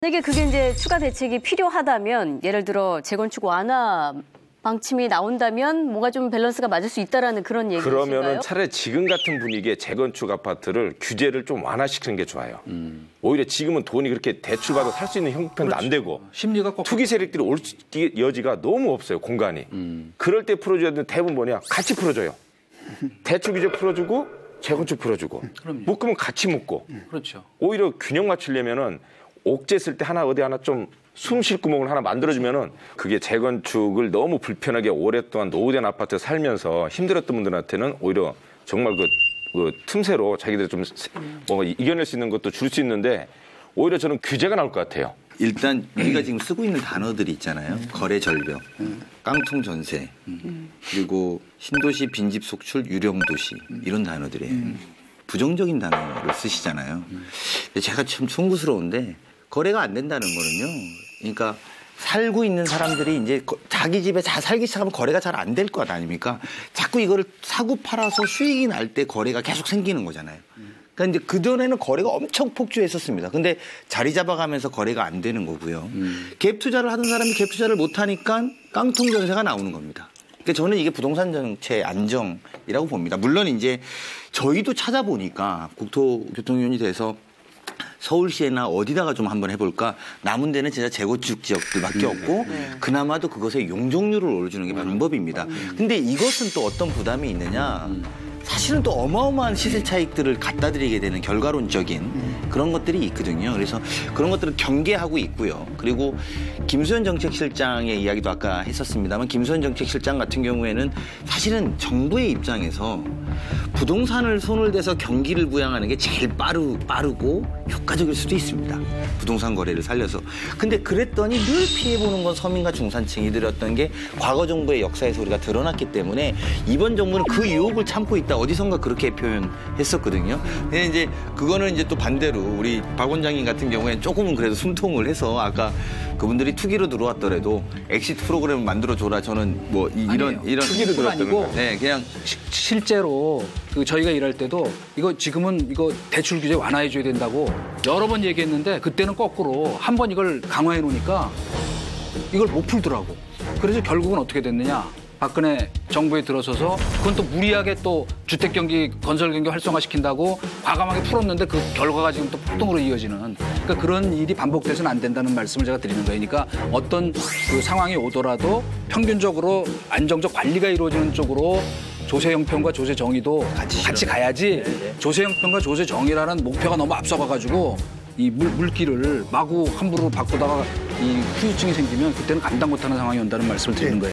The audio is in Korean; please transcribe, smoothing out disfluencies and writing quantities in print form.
만약에 그게 이제 추가 대책이 필요하다면, 예를 들어 재건축 완화 방침이 나온다면 뭔가 좀 밸런스가 맞을 수 있다라는 그런 얘기인가요? 그러면은 차라리 지금 같은 분위기에 재건축 아파트를 규제를 좀 완화시키는 게 좋아요. 오히려 지금은 돈이 그렇게 대출받아 살 수 있는 형편도 안 되고 심리가 꼭 투기 세력들이 올 여지가 너무 없어요, 공간이. 그럴 때 풀어줘야 되는 대부분 뭐냐? 같이 풀어줘요. 대출 규제 풀어주고 재건축 풀어주고. 묶으면 같이 묶고. 그렇죠. 오히려 균형 맞추려면은 옥죄 쓸 때 하나 어디 하나 좀 숨 쉴 구멍을 하나 만들어주면은 그게 재건축을 너무 불편하게 오랫동안 노후된 아파트에 살면서 힘들었던 분들한테는 오히려 정말 그 틈새로 자기들 좀 뭔가 이겨낼 수 있는 것도 줄 수 있는데 오히려 저는 규제가 나올 것 같아요. 일단 우리가 지금 쓰고 있는 단어들이 있잖아요. 거래 절벽, 깡통 전세, 그리고 신도시 빈집 속출 유령 도시 이런 단어들이에요. 부정적인 단어를 쓰시잖아요. 근데 제가 참 송구스러운데 거래가 안 된다는 거는요. 그러니까 살고 있는 사람들이 이제 자기 집에 다 살기 시작하면 거래가 잘 안 될 것 아닙니까? 자꾸 이거를 사고 팔아서 수익이 날 때 거래가 계속 생기는 거잖아요. 그러니까 이제 그전에는 거래가 엄청 폭주했었습니다. 근데 자리 잡아가면서 거래가 안 되는 거고요. 갭 투자를 하던 사람이 갭 투자를 못 하니까 깡통 전세가 나오는 겁니다. 그러니까 저는 이게 부동산 정책의 안정이라고 봅니다. 물론 이제 저희도 찾아보니까 국토교통위원이 돼서 서울시에나 어디다가 좀 한번 해볼까? 남은 데는 진짜 재건축 지역들밖에 없고 그나마도 그것의 용적률을 올려주는 게 방법입니다. 근데 이것은 또 어떤 부담이 있느냐? 사실은 또 어마어마한 시세 차익들을 갖다 드리게 되는 결과론적인 그런 것들이 있거든요. 그래서 그런 것들을 경계하고 있고요. 그리고 김수현 정책실장의 이야기도 아까 했었습니다만 김수현 정책실장 같은 경우에는 사실은 정부의 입장에서 부동산을 손을 대서 경기를 부양하는 게 제일 빠르고 효과적일 수도 있습니다. 부동산 거래를 살려서. 근데 그랬더니 늘 피해보는 건 서민과 중산층이들이었던 게 과거 정부의 역사에서 우리가 드러났기 때문에 이번 정부는 그 유혹을 참고 있다. 어디선가 그렇게 표현했었거든요. 근데 이제 그거는 이제 또 반대로 우리 박 원장님 같은 경우에는 조금은 그래도 숨통을 해서 아까 그분들이 투기로 들어왔더라도 엑시트 프로그램을 만들어줘라. 저는 뭐 이런 투기로 들어왔고 네, 그냥 실제로 그 저희가 일할 때도 이거 지금은 이거 대출 규제 완화해줘야 된다고 여러 번 얘기했는데 그때는 거꾸로 한 번 이걸 강화해 놓으니까 이걸 못 풀더라고. 그래서 결국은 어떻게 됐느냐? 박근혜 정부에 들어서서 그건 또 무리하게 또 주택 경기, 건설 경기 활성화시킨다고 과감하게 풀었는데 그 결과가 지금 또 폭동으로 이어지는 그러니까 그런 일이 반복돼서는 안 된다는 말씀을 제가 드리는 거예요. 그러니까 어떤 그 상황이 오더라도 평균적으로 안정적 관리가 이루어지는 쪽으로 조세 형편과 조세 정의도 같이 가야지 조세 형편과 조세 정의라는 목표가 너무 앞서가가지고 이 물길을 마구 함부로 바꾸다가 이 후유증이 생기면 그때는 감당 못하는 상황이 온다는 말씀을 드리는 거예요.